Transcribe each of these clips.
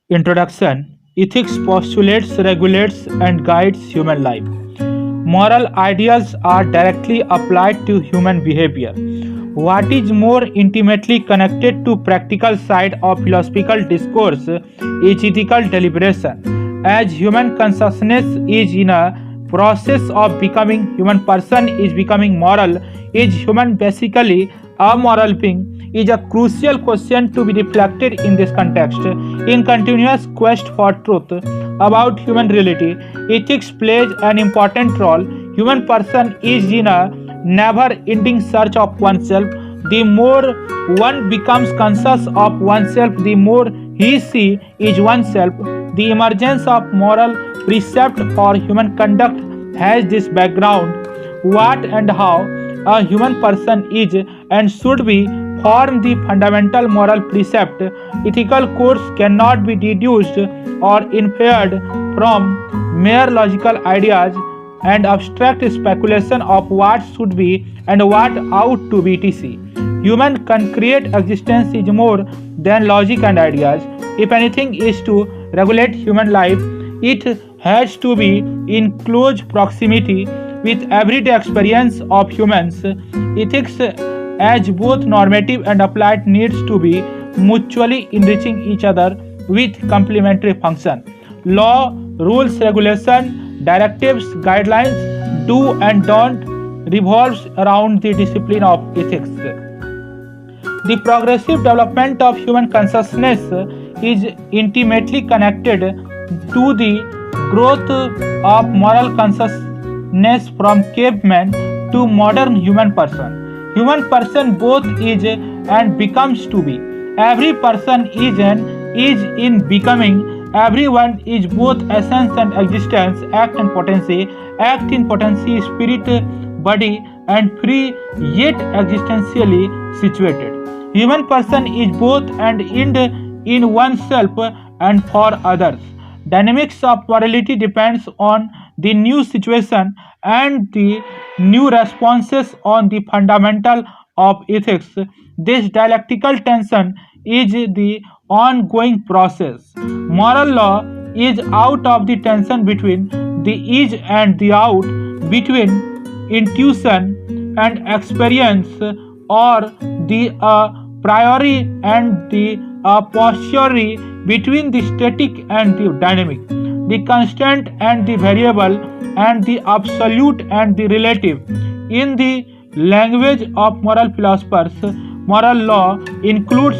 Introduction. Ethics postulates, regulates, and guides human life. Moral ideals are directly applied to human behavior. What is more intimately connected to practical side of philosophical discourse is ethical deliberation. As human consciousness is in a process of becoming human person is becoming moral, is human basically a moral being is a crucial question to be reflected in this context. In continuous quest for truth about human reality, ethics plays an important role. Human person is in a never-ending search of oneself. The more one becomes conscious of oneself, the more he see is oneself. The emergence of moral precept for human conduct has this background. What and how a human person is and should be form the fundamental moral precept. Ethical codes cannot be deduced or inferred from mere logical ideas and abstract speculation of what should be and what ought to be etc. Human concrete existence is more than logic and ideas. If anything is to regulate human life, it has to be in close proximity with everyday experience of humans. Ethics as both normative and applied needs to be mutually enriching each other with complementary function. Law, rules, regulation, directives, guidelines, do and don't revolves around the discipline of ethics. The progressive development of human consciousness is intimately connected to the growth of moral consciousness from caveman to modern human person. Human person both is and becomes to be. Every person is and is in becoming. Everyone is both essence and existence, act and potency, act in potency, spirit, body, and free, yet existentially situated. Human person is both and in oneself and for others. Dynamics of morality depends on the new situation and the new responses on the fundamental of ethics. This dialectical tension is the ongoing process. Moral law is out of the tension between the is and the out, between intuition and experience, or the priori and the posteriori, between the static and the dynamic, the constant and the variable, and the absolute and the relative. In the language of moral philosophers, moral law includes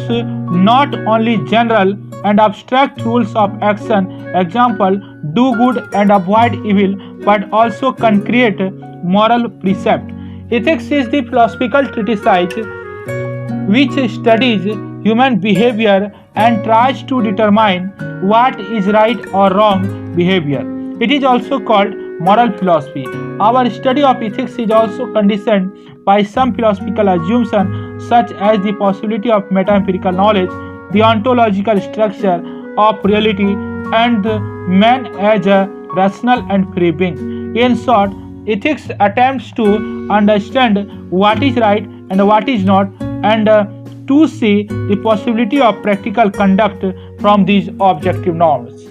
not only general and abstract rules of action, example, do good and avoid evil, but also concrete moral precept. Ethics is the philosophical treatise which studies human behavior and tries to determine what is right or wrong behavior. It is also called moral philosophy. Our study of ethics is also conditioned by some philosophical assumptions such as the possibility of meta-empirical knowledge, the ontological structure of reality, and man as a rational and free being. In short, ethics attempts to understand what is right and what is not, and to see the possibility of practical conduct from these objective norms.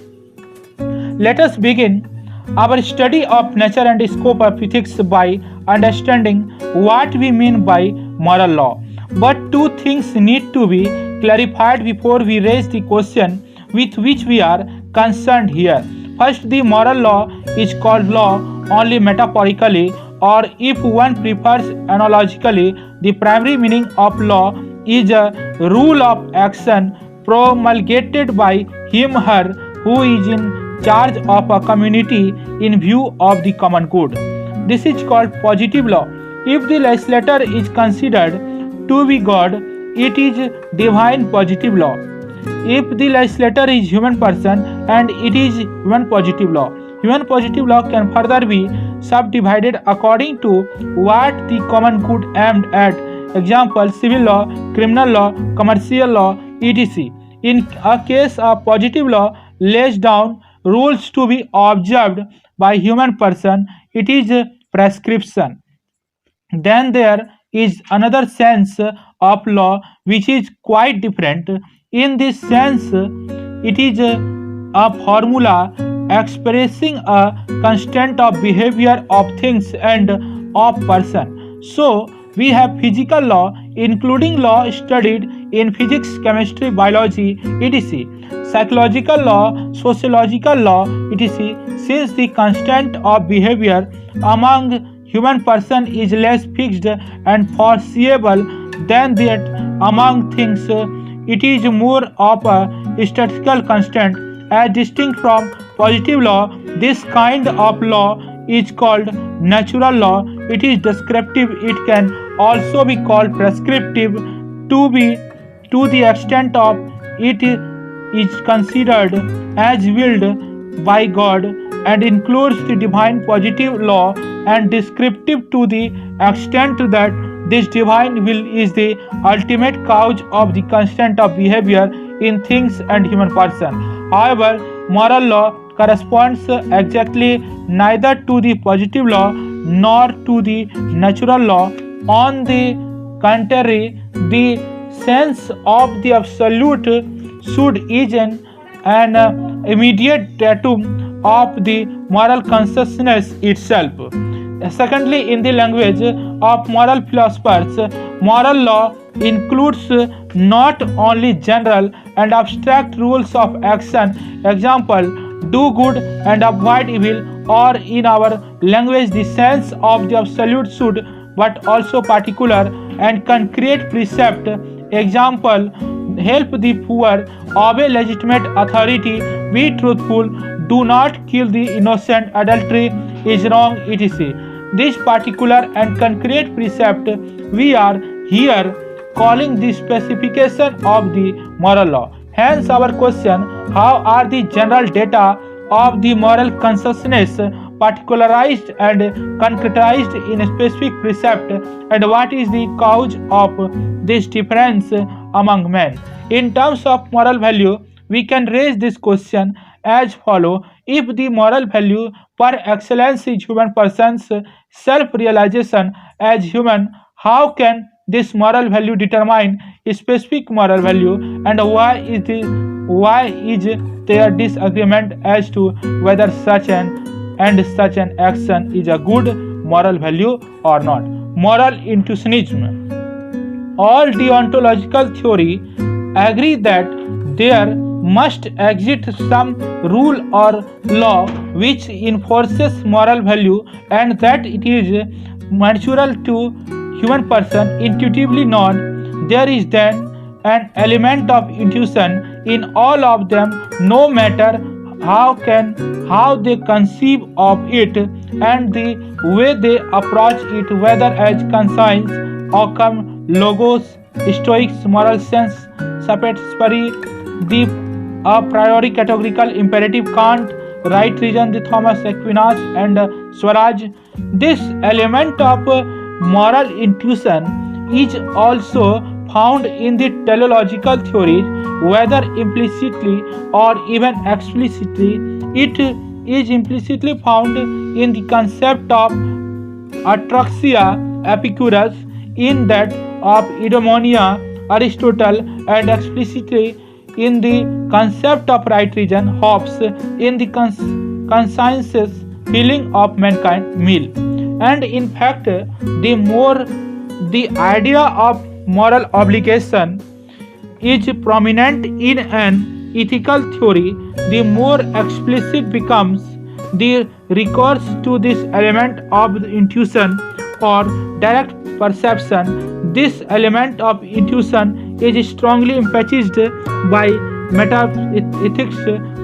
Let us begin our study of nature and scope of ethics by understanding what we mean by moral law. But two things need to be clarified before we raise the question with which we are concerned here. First, the moral law is called law only metaphorically, or if one prefers analogically, the primary meaning of law is a rule of action promulgated by him/her who is in charge of a community in view of the common good. This is called positive law. If the legislator is considered to be God, it is divine positive law. If the legislator is human person, and it is human positive law. Human positive law can further be subdivided according to what the common good aimed at. Example, civil law, criminal law, commercial law, etc. In a case of positive law lays down rules to be observed by human person, it is prescription. Then there is another sense of law which is quite different. In this sense, It is a formula expressing a constant of behavior of things and of person. So we have physical law, including law studied in physics, chemistry, biology, etc. Psychological law, sociological law, etc. Since the constant of behavior among human person is less fixed and foreseeable than that among things, it is more of a statistical constant as distinct from positive law. This kind of law is called natural law. It is descriptive. It can also be called prescriptive to the extent of it is considered as willed by God and includes the divine positive law, and descriptive to the extent that this divine will is the ultimate cause of the constant of behavior in things and human person. However, moral law corresponds exactly neither to the positive law nor to the natural law. On the contrary, the sense of the absolute should is an immediate datum of the moral consciousness itself. Secondly, in the language of moral philosophers, moral law includes not only general and abstract rules of action, example, do good and avoid evil, or in our language, the sense of the absolute should, but also particular and concrete precept, example, help the poor, obey legitimate authority, be truthful, do not kill the innocent, adultery is wrong, etc. This particular and concrete precept we are here calling the specification of the moral law. Hence our question, how are the general data of the moral consciousness particularized and concretized in a specific precept, and what is the cause of this difference among men? In terms of moral value, we can raise this question as follow: if the moral value per excellence is human person's self-realization as human, how can this moral value determine a specific moral value, and why is there disagreement as to whether such an action is a good moral value or not? Moral intuitionism. All deontological theory agree that there must exist some rule or law which enforces moral value, and that it is natural to human person, intuitively known. There is then an element of intuition in all of them, no matter how they conceive of it and the way they approach it, whether as conscience, outcome, logos, stoics, moral sense, satisfactory, the a priori categorical imperative, Kant, right reason, the Thomas Aquinas, and Swaraj. This element of moral intuition is also found in the teleological theories, whether implicitly or even explicitly. It is implicitly found in the concept of atraxia, Epicurus, in that of eudaimonia, Aristotle, and explicitly in the concept of right reason, Hobbes, in the conscience's feeling of mankind, Mill. And in fact, the idea of moral obligation is prominent in an ethical theory, the more explicit becomes the recourse to this element of intuition or direct perception. This element of intuition is strongly emphasized by metaphysics,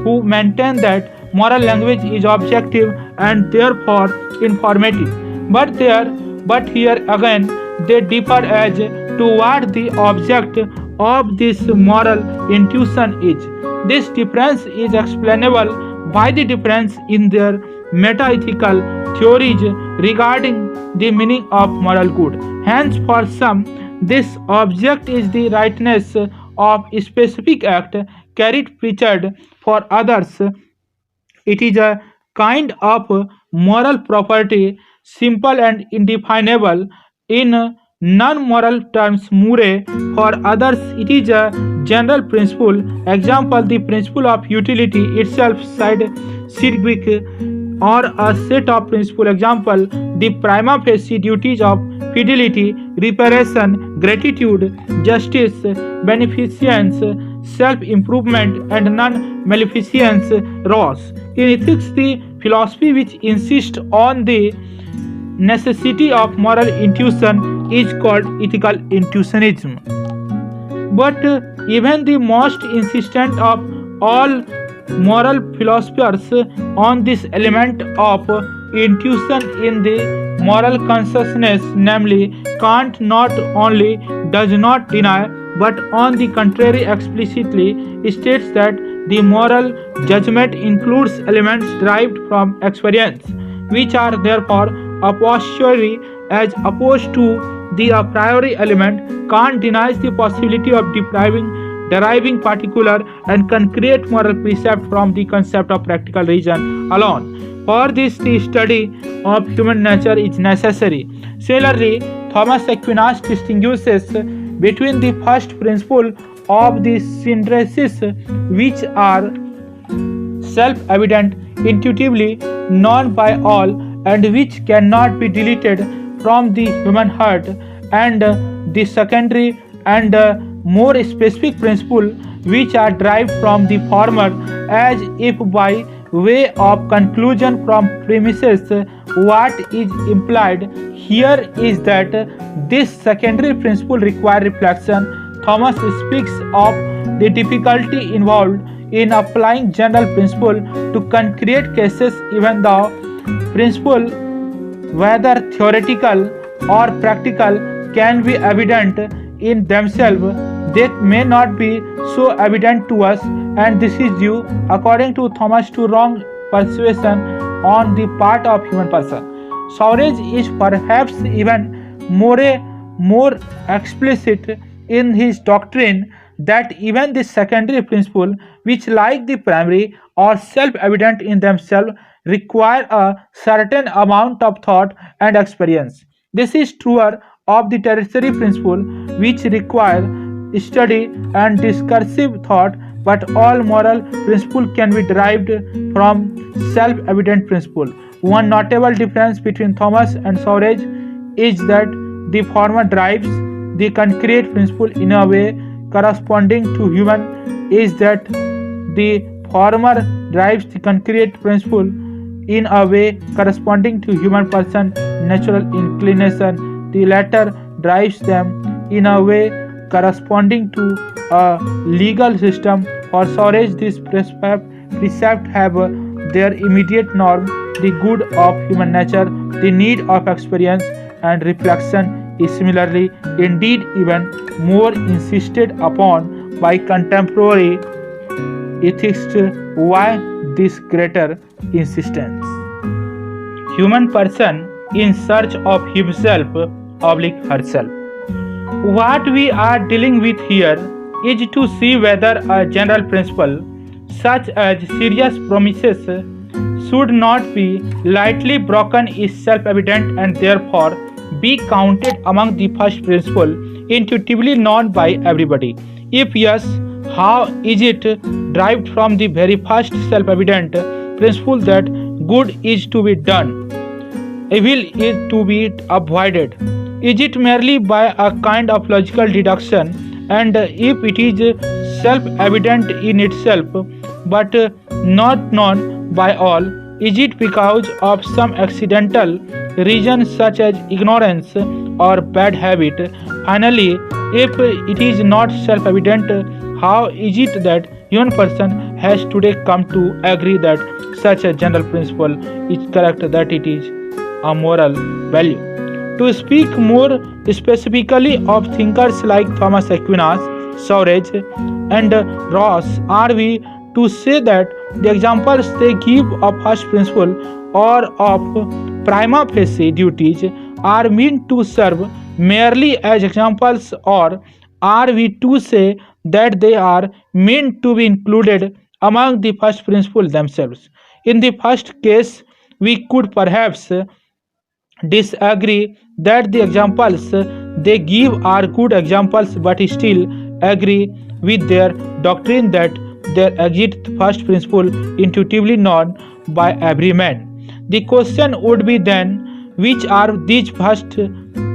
who maintain that moral language is objective and therefore informative. But here again they differ as to what the object of this moral intuition is. This difference is explainable by the difference in their metaethical theories regarding the meaning of moral good. Hence, for some, this object is the rightness of a specific act carried preached. For others, it is a kind of moral property, simple and indefinable in non-moral terms Murray. For others, it is a general principle. Example: the principle of utility itself, side Sidgwick, or a set of principle. Example: the prima facie duties of fidelity, reparation, gratitude, justice, beneficence, self-improvement, and non-maleficence. Ross. In ethics, the philosophy which insists on the necessity of moral intuition is called ethical intuitionism. But even the most insistent of all moral philosophers on this element of intuition in the moral consciousness, namely Kant, not only does not deny but on the contrary explicitly states that the moral judgment includes elements derived from experience, which are therefore a posteriori as opposed to the a priori element. Kant denies the possibility of deriving particular and concrete moral precept from the concept of practical reason alone. For this, the study of human nature is necessary. Similarly, Thomas Aquinas distinguishes between the first principle of the synthesis, which are self-evident, intuitively known by all, and which cannot be deleted from the human heart, and the secondary and more specific principle, which are derived from the former, as if by way of conclusion from premises. What is implied here is that this secondary principle requires reflection. Thomas speaks of the difficulty involved in applying general principle to concrete cases, even though principle, whether theoretical or practical, can be evident in themselves. They may not be so evident to us, and this is due, according to Thomas, to wrong persuasion on the part of human person. Saurage is perhaps even more explicit in his doctrine that even the secondary principle, which like the primary are self-evident in themselves, require a certain amount of thought and experience. This is truer of the tertiary principle, which require study and discursive thought, but all moral principle can be derived from self-evident principle. One notable difference between Thomas and Saurage is that the former derives the concrete principle in a way corresponding to human, is that the former derives the concrete principle in a way corresponding to human person natural inclination. The latter drives them in a way corresponding to a legal system. For Saurage, this precept have their immediate norm, the good of human nature. The need of experience and reflection is similarly, indeed even more insisted upon by contemporary ethicists. Why this greater insistence? Human person in search of himself oblique herself. What we are dealing with here is to see whether a general principle such as serious promises should not be lightly broken is self-evident and therefore be counted among the first principle intuitively known by everybody. If yes, how is it derived from the very first self-evident principle that good is to be done, evil is to be avoided? Is it merely by a kind of logical deduction? And if it is self-evident in itself but not known by all, is it because of some accidental reason such as ignorance or bad habit? Finally, if it is not self-evident, how is it that human person has today come to agree that such a general principle is correct, that it is a moral value? To speak more specifically of thinkers like Thomas Aquinas, Saurage, and Ross, are we to say that the examples they give of first principle or of prima facie duties are meant to serve merely as examples, or are we to say that they are meant to be included among the first principles themselves? In the first case, we could perhaps disagree that the examples they give are good examples but still agree with their doctrine that there exists first principle intuitively known by every man. The question would be then, which are these first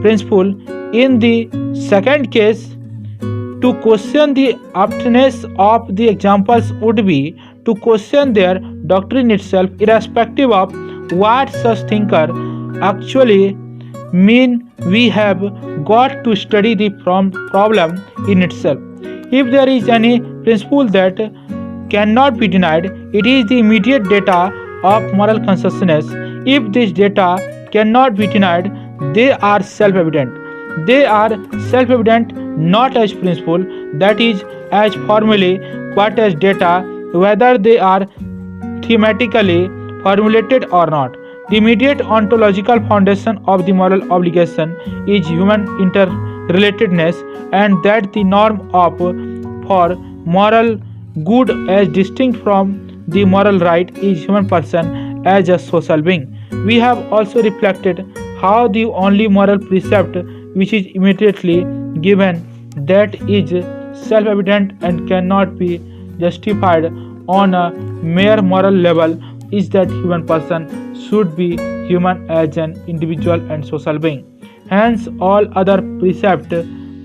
principles? In the second case, to question the aptness of the examples would be to question their doctrine itself, irrespective of what such thinker actually mean. We have got to study the problem in itself. If there is any principle that cannot be denied, it is the immediate data of moral consciousness. If this data cannot be denied, they are self evident. They are self evident not as principle, that is, as formulae, but as data, whether they are thematically formulated or not. The immediate ontological foundation of the moral obligation is human interrelatedness, and that the norm of for moral good as distinct from the moral right is human person as a social being. We have also reflected how the only moral precept which is immediately given, that is self-evident and cannot be justified on a mere moral level, is that human person should be human as an individual and social being. Hence, all other precepts,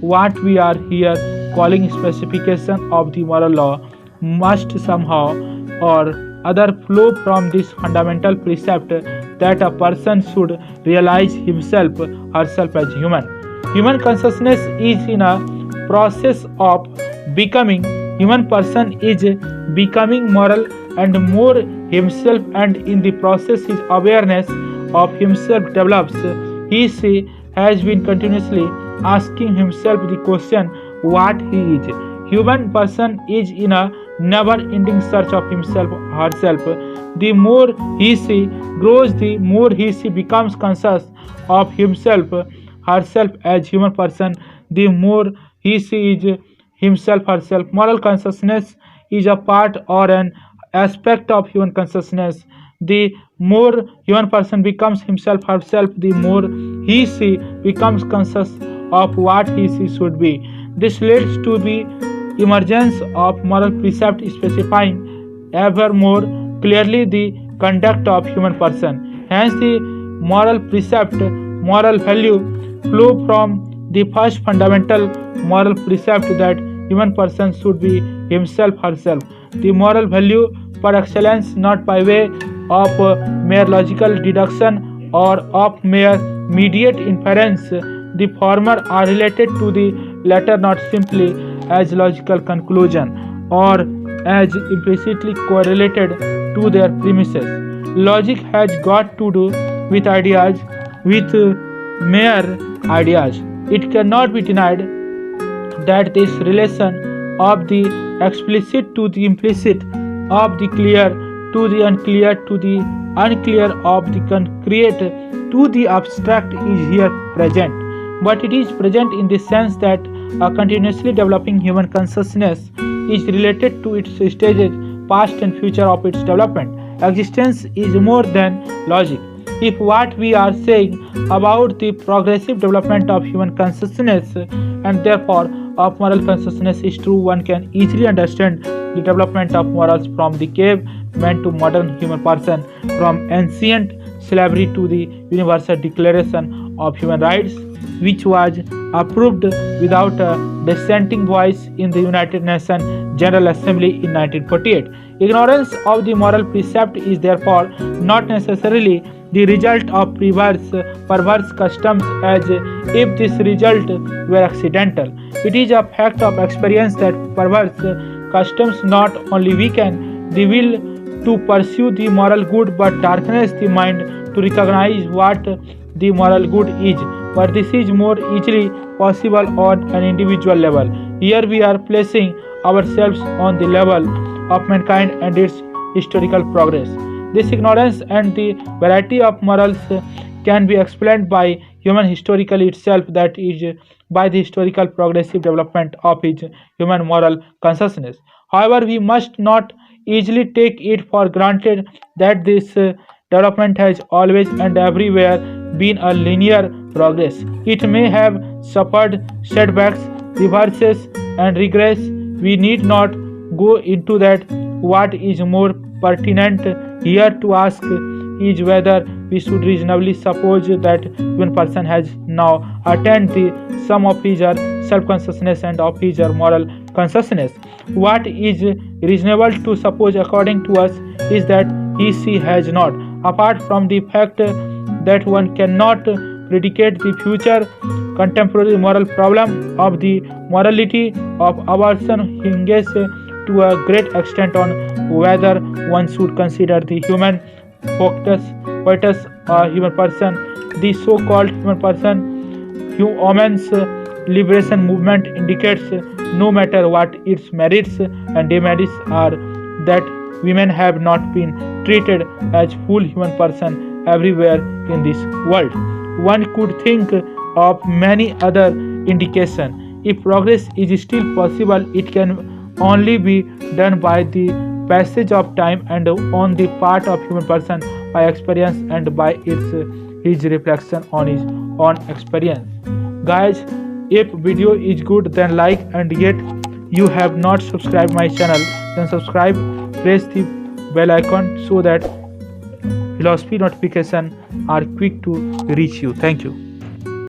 what we are here calling specification of the moral law, must somehow or other flow from this fundamental precept that a person should realize himself herself as human. Human consciousness is in a process of becoming. Human person is becoming moral and more himself, and in the process his awareness of himself develops. She has been continuously asking himself the question what he is. Human person is in a never-ending search of himself herself. The more she grows, the more she becomes conscious of himself herself as human person, the more he is himself herself. Moral consciousness is a part or an aspect of human consciousness. The more human person becomes himself herself, the more she becomes conscious of what she should be. This leads to the emergence of moral precept specifying ever more clearly the conduct of human person. Hence, the moral precept, moral value flow from the first fundamental moral precept that human person should be himself herself. The moral value per excellence, not by way of mere logical deduction or of mere mediate inference. The former are related to the latter not simply as logical conclusion or as implicitly correlated to their premises. Logic has got to do with ideas, with mere ideas. It cannot be denied that this relation of the explicit to the implicit, of the clear to the unclear, to the unclear, of the concrete to the abstract is here present. But it is present in the sense that a continuously developing human consciousness is related to its stages, past and future of its development. Existence is more than logic. If what we are saying about the progressive development of human consciousness and therefore of moral consciousness is true, one can easily understand the development of morals from the caveman to modern human person, from ancient slavery to the Universal Declaration of Human Rights, which was approved without a dissenting voice in the United Nations General Assembly in 1948. Ignorance of the moral precept is therefore not necessarily the result of perverse customs, as if this result were accidental. It is a fact of experience that perverse customs not only weaken the will to pursue the moral good but darkness the mind to recognize what the moral good is. But this is more easily possible on an individual level. Here we are placing ourselves on the level of mankind and its historical progress. This ignorance and the variety of morals can be explained by human historically itself, that is, by the historical progressive development of its human moral consciousness. However, we must not easily take it for granted that this development has always and everywhere been a linear progress. It may have suffered setbacks, reverses, and regress. We need not go into that. What is more pertinent here to ask is whether we should reasonably suppose that one person has now attained the sum of his or self-consciousness and of his or moral consciousness. What is reasonable to suppose according to us is that he has not. Apart from the fact that one cannot predicate the future, contemporary moral problem of the morality of abortion hinges to a great extent on whether one should consider the human fetus a human person. The so-called human person, women's liberation movement indicates, no matter what its merits and demerits are, that women have not been treated as full human person everywhere in this world. One could think of many other indications. If progress is still possible, it can only be done by the passage of time and on the part of human person by experience and by his reflection on his own experience. Guys, if video is good, then like, and yet you have not subscribed my channel, then subscribe, press the bell icon so that philosophy notification are quick to reach you. Thank you.